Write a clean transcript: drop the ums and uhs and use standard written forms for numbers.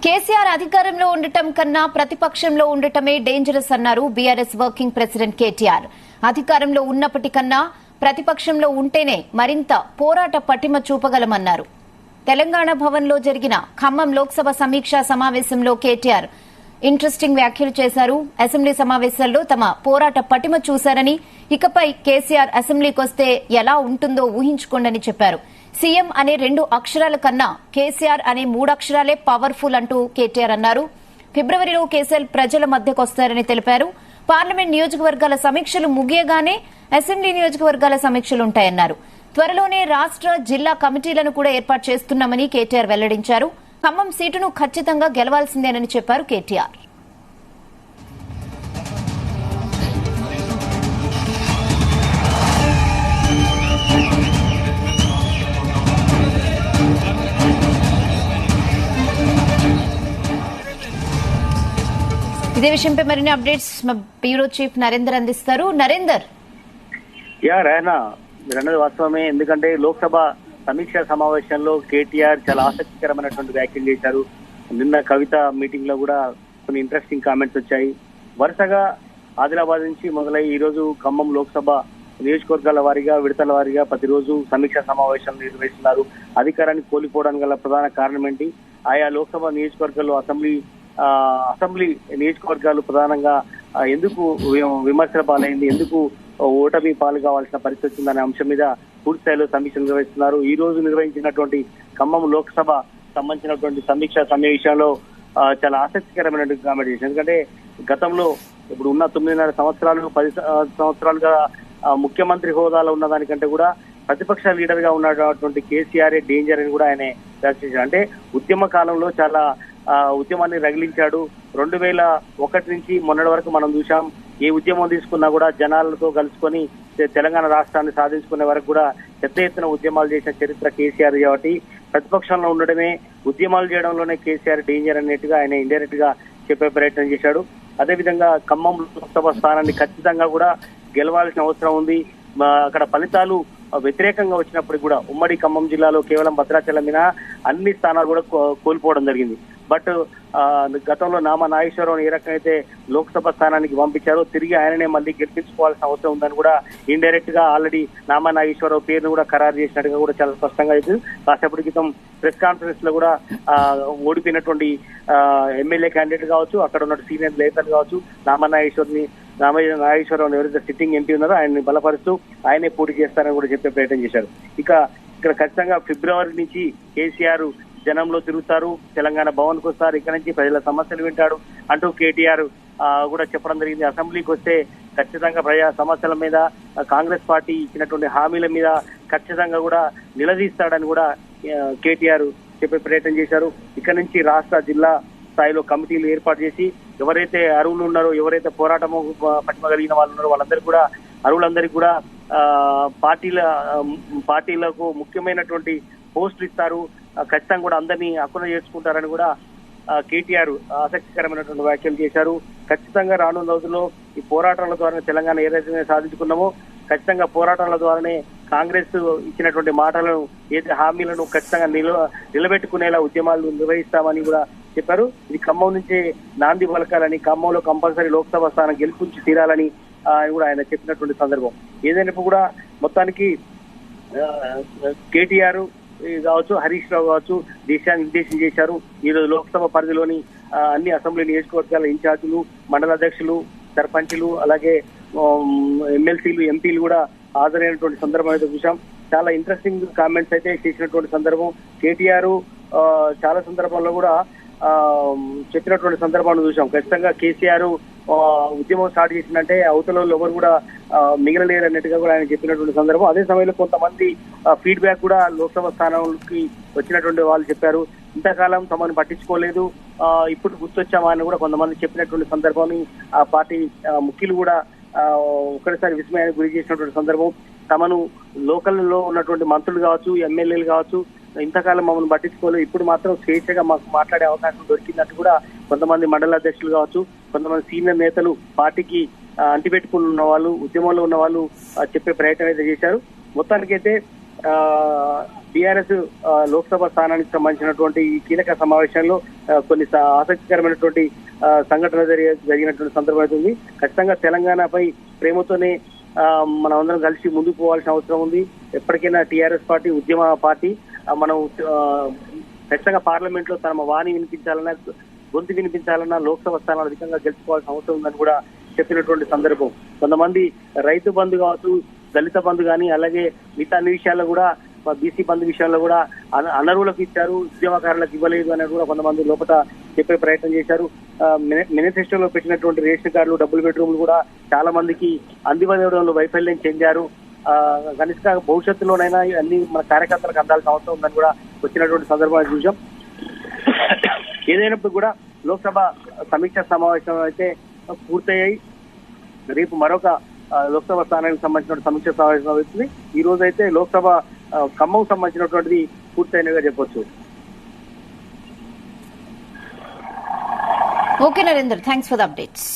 కేసీఆర్ అధికారంలో ఉండటం కన్నా ప్రతిపక్షంలో ఉండటమే డేంజరస్ అన్నారు బీఆర్ఎస్ వర్కింగ్ ప్రెసిడెంట్ కేటీఆర్. అధికారంలో ఉన్నప్పటికన్నా ప్రతిపక్షంలో ఉంటేనే మరింత పోరాట పటిమ చూపగలమన్నారు. తెలంగాణ భవన్లో జరిగిన ఖమ్మం లోక్సభ సమీక్షా సమావేశంలో కేటీఆర్ ఇంట్రెస్టింగ్ వ్యాఖ్యలు చేశారు. అసెంబ్లీ సమావేశాల్లో తమ పోరాట పటిమ చూశారని, ఇకపై కేసీఆర్ అసెంబ్లీకొస్తే ఎలా ఉంటుందో ఊహించుకోండని చెప్పారు. సీఎం అనే 2 అక్షరాల కన్నా కేసీఆర్ అనే 3 అక్షరాలే పవర్ఫుల్ అంటూ కేటీఆర్ అన్నారు. ఫిబ్రవరిలో కేసీఆర్ ప్రజల మధ్యకొస్తారని తెలిపారు. పార్లమెంట్ నియోజకవర్గాల సమీక్షలు ముగియగానే అసెంబ్లీ నియోజకవర్గాల సమీక్షలుంటాయన్నారు. త్వరలోనే రాష్ట్ర జిల్లా కమిటీలను కూడా ఏర్పాటు చేస్తున్నామని కేటీఆర్ వెల్లడించారు. ఖమ్మం సీటును ఖచ్చితంగా గెలవాల్సిందేనని చెప్పారు కేటీఆర్. ఇదే విషయంపై మరిన్ని అప్డేట్స్ మా బ్యూరో చీఫ్ నరేందర్ అందిస్తారు. నరేందర్, రానా మీరు అన్నది వాస్తవమే. ఎందుకంటే లోక్సభ సమీక్షా సమావేశంలో కేటీఆర్ చాలా ఆసక్తికరమైనటువంటి వ్యాఖ్యలు చేశారు. నిన్న కవిత మీటింగ్ లో కూడా కొన్ని ఇంట్రెస్టింగ్ కామెంట్స్ వచ్చాయి. వరుసగా ఆదిలాబాద్ నుంచి మొదలై ఈ రోజు ఖమ్మం లోక్సభ నియోజకవర్గాల వారీగా విడతల వారీగా ప్రతిరోజు సమీక్షా సమావేశాలు నిర్వహిస్తున్నారు. అధికారాన్ని కోల్పోవడానికి గల ప్రధాన కారణం ఏంటి, ఆయా లోక్సభ నియోజకవర్గాల్లో అసెంబ్లీ నియోజకవర్గాలు ప్రధానంగా ఎందుకు విమర్శల పాలైంది, ఎందుకు ఓటమి పాలు కావాల్సిన పరిస్థితి వచ్చిందనే అంశం మీద పూర్తి స్థాయిలో సమీక్ష నిర్వహిస్తున్నారు. ఈ రోజు నిర్వహించినటువంటి ఖమ్మం లోక్సభ సంబంధించినటువంటి సమీక్ష సమావేశంలో చాలా ఆసక్తికరమైనటువంటి కామెంట్ చేశారు. ఎందుకంటే గతంలో ఇప్పుడు ఉన్న 9.5 సంవత్సరాలు 10 సంవత్సరాలుగా ముఖ్యమంత్రి హోదాలో ఉన్న దానికంటే కూడా ప్రతిపక్ష లీడర్ గా ఉన్నటువంటి కేసీఆర్ డేంజర్ అని కూడా ఆయన వ్యాఖ్యానించారు. అంటే ఉద్యమ కాలంలో చాలా ఉద్యమాన్ని రగిలించాడు. 2001 నుంచి మొన్నటి వరకు మనం చూసాం. ఏ ఉద్యమం తీసుకున్నా కూడా జనాలతో కలుసుకొని తెలంగాణ రాష్ట్రాన్ని సాధించుకునే వరకు కూడా పెద్ద ఎత్తున ఉద్యమాలు చేసిన చరిత్ర కేసీఆర్ కాబట్టి ప్రతిపక్షంలో ఉండడమే, ఉద్యమాలు చేయడంలోనే కేసీఆర్ డేంజర్ అన్నట్టుగా ఆయన ఇండైరెక్ట్ గా చెప్పే ప్రయత్నం చేశాడు. అదేవిధంగా ఖమ్మం లోక్సభ స్థానాన్ని ఖచ్చితంగా కూడా గెలవాల్సిన అవసరం ఉంది. అక్కడ ఫలితాలు వ్యతిరేకంగా వచ్చినప్పుడు కూడా ఉమ్మడి ఖమ్మం జిల్లాలో కేవలం భద్రాచలం మినహా అన్ని స్థానాలు కూడా కోల్పోవడం జరిగింది. బట్ గతంలో నామా నాగేశ్వరరావు ఏ రకమైతే లోక్సభ స్థానానికి పంపించారో తిరిగి ఆయననే మళ్ళీ గెలిపించుకోవాల్సిన అవసరం ఉందని కూడా ఇండైరెక్ట్ గా ఆల్రెడీ నామా నాగేశ్వరరావు పేరును కూడా ఖరారు చేసినట్టుగా కూడా చాలా స్పష్టంగా అయితే కాసేపటి క్రితం ప్రెస్ కాన్ఫరెన్స్ లో కూడా ఓడిపోయినటువంటి ఎమ్మెల్యే క్యాండిడేట్ కావచ్చు, అక్కడ ఉన్న సీనియర్ నేతలు కావచ్చు, నామా నాగేశ్వరరావు ఎవరైతే సిట్టింగ్ ఎంపీ ఉన్నారో ఆయన్ని బలపరుస్తూ ఆయనే పోటీ చేస్తారని కూడా చెప్పే ప్రయత్నం చేశారు. ఇక్కడ ఖచ్చితంగా ఫిబ్రవరి నుంచి కేసీఆర్ జనంలో తిరుగుతారు, తెలంగాణ భవన్ కు వస్తారు, ఇక్కడ నుంచి ప్రజల సమస్యలు వింటాడు అంటూ కేటీఆర్ కూడా చెప్పడం జరిగింది. అసెంబ్లీకి వస్తే ఖచ్చితంగా ప్రజా సమస్యల మీద, కాంగ్రెస్ పార్టీ ఇచ్చినటువంటి హామీల మీద ఖచ్చితంగా కూడా నిలదీస్తాడని కూడా కేటీఆర్ చెప్పే ప్రయత్నం చేశారు. ఇక్కడ నుంచి రాష్ట్ర జిల్లా స్థాయిలో కమిటీలు ఏర్పాటు చేసి ఎవరైతే అర్హులు ఉన్నారో, ఎవరైతే పోరాటము పట్టిమ కలిగిన వాళ్ళు ఉన్నారో అర్హులందరికీ కూడా పార్టీలకు ముఖ్యమైనటువంటి పోస్టులు ఇస్తారు, ఖచ్చితంగా కూడా అందరినీ హక్కున చేసుకుంటారని కూడా కేటీఆర్ ఆసక్తికరమైనటువంటి వ్యాఖ్యలు చేశారు. ఖచ్చితంగా రానున్న రోజుల్లో ఈ పోరాటాల ద్వారా తెలంగాణ ఏదైతే సాధించుకున్నామో ఖచ్చితంగా పోరాటాల ద్వారానే కాంగ్రెస్ ఇచ్చినటువంటి మాటలను, ఏదైతే హామీలను ఖచ్చితంగా నిలబెట్టుకునేలా ఉద్యమాలు నిర్వహిస్తామని కూడా చెప్పారు. ఇది ఖమ్మం నుంచి నాంది పలకాలని, ఖమ్మంలో కంపల్సరీ లోక్సభ స్థానం గెలుపుంచి తీరాలని కూడా ఆయన చెప్పినటువంటి సందర్భం. ఏదైనప్పుడు కూడా మొత్తానికి కేటీఆర్ కావచ్చు, హరీష్ రావు కావచ్చు దేశాన్ని నిర్దేశం చేశారు. ఈరోజు లోక్సభ పరిధిలోని అన్ని అసెంబ్లీ నియోజకవర్గాల ఇన్ఛార్జీలు, మండల అధ్యక్షులు, సర్పంచులు, అలాగే ఎమ్మెల్సీలు, ఎంపీలు కూడా హాజరైనటువంటి సందర్భం అయితే చూసాం. చాలా ఇంట్రెస్టింగ్ కామెంట్స్ అయితే చేసినటువంటి సందర్భం. కేటీఆర్ చాలా సందర్భాల్లో కూడా చెప్పినటువంటి సందర్భాన్ని చూసాం. ఖచ్చితంగా కేసీఆర్ ఉద్యమం స్టార్ట్ చేసిందంటే అవతల ఎవరు కూడా మిగలలేరు అన్నట్టుగా కూడా ఆయన చెప్పినటువంటి సందర్భం. అదే సమయంలో కొంతమంది ఫీడ్బ్యాక్ కూడా లోక్సభ స్థానానికి వచ్చినటువంటి వాళ్ళు చెప్పారు, ఇంతకాలం తమను పట్టించుకోలేదు, ఇప్పుడు గుర్తొచ్చామా అని కూడా కొంతమంది చెప్పినటువంటి సందర్భాన్ని ఆ పార్టీ ముఖ్యులు కూడా ఒక్కసారి విస్మయానికి గురి చేసినటువంటి సందర్భం. తమను లోకల్లో ఉన్నటువంటి మంత్రులు కావచ్చు, ఎమ్మెల్యేలు కావచ్చు ఇంతకాలం మమ్మల్ని పట్టించుకోలేదు, ఇప్పుడు మాత్రం స్వేచ్ఛగా మాకు మాట్లాడే అవకాశం దొరికిందంటూ కూడా కొంతమంది మండల అధ్యక్షులు కావచ్చు, కొంతమంది సీనియర్ నేతలు పార్టీకి అంటిపెట్టుకుని ఉన్న వాళ్ళు, ఉద్యమంలో ఉన్న వాళ్ళు చెప్పే ప్రయత్నం అయితే చేశారు. మొత్తానికైతే టీఆర్ఎస్ లోక్సభ స్థానానికి సంబంధించినటువంటి ఈ కీలక సమావేశంలో కొన్ని ఆసక్తికరమైనటువంటి సంఘటన జరిగినటువంటి సందర్భం అవుతుంది. ఖచ్చితంగా తెలంగాణపై ప్రేమతోనే మనం అందరం కలిసి ముందుకు పోవాల్సిన అవసరం ఉంది. ఎప్పటికైనా టీఆర్ఎస్ పార్టీ ఉద్యమ పార్టీ. మనం ఖచ్చితంగా పార్లమెంట్ లో తమ వాణి వినిపించాలన్నా, గొంతు వినిపించాలన్నా లోక్సభ స్థానాలు అధికంగా గెలుచుకోవాల్సిన అవసరం ఉందని కూడా చెప్పినటువంటి సందర్భం. కొంతమంది రైతు బంధు కావచ్చు, దళిత బంధు కానీ, అలాగే మిగతా అన్ని విషయాల్లో కూడా బీసీ బంధు విషయాల్లో కూడా అనర్హులకు ఇచ్చారు, ఉద్యమకారులకు ఇవ్వలేదు అనేది కూడా కొంతమంది లోపల చెప్పే ప్రయత్నం చేశారు. మేనిఫెస్టోలో పెట్టినటువంటి రేషన్ కార్డులు, డబుల్ బెడ్రూమ్లు కూడా చాలా మందికి అందివ్వడంలో వైఫల్యం చెందారు. కనిష్ట భవిష్యత్తులోనైనా అన్ని మన కార్యకర్తలకు అందాల్సిన అవసరం ఉందని కూడా వచ్చినటువంటి సందర్భాన్ని చూసాం. ఏదైనప్పుడు కూడా లోక్సభ సమీక్ష సమావేశం అయితే పూర్తయ్యాయి. రేపు మరొక లోక్సభ స్థానానికి సంబంధించిన సమీక్ష సమావేశం అవుతుంది. ఈ రోజు అయితే లోక్సభ ఖమ్మం సంబంధించినటువంటిది పూర్తయినగా చెప్పొచ్చు. Okay Narender, thanks for the updates.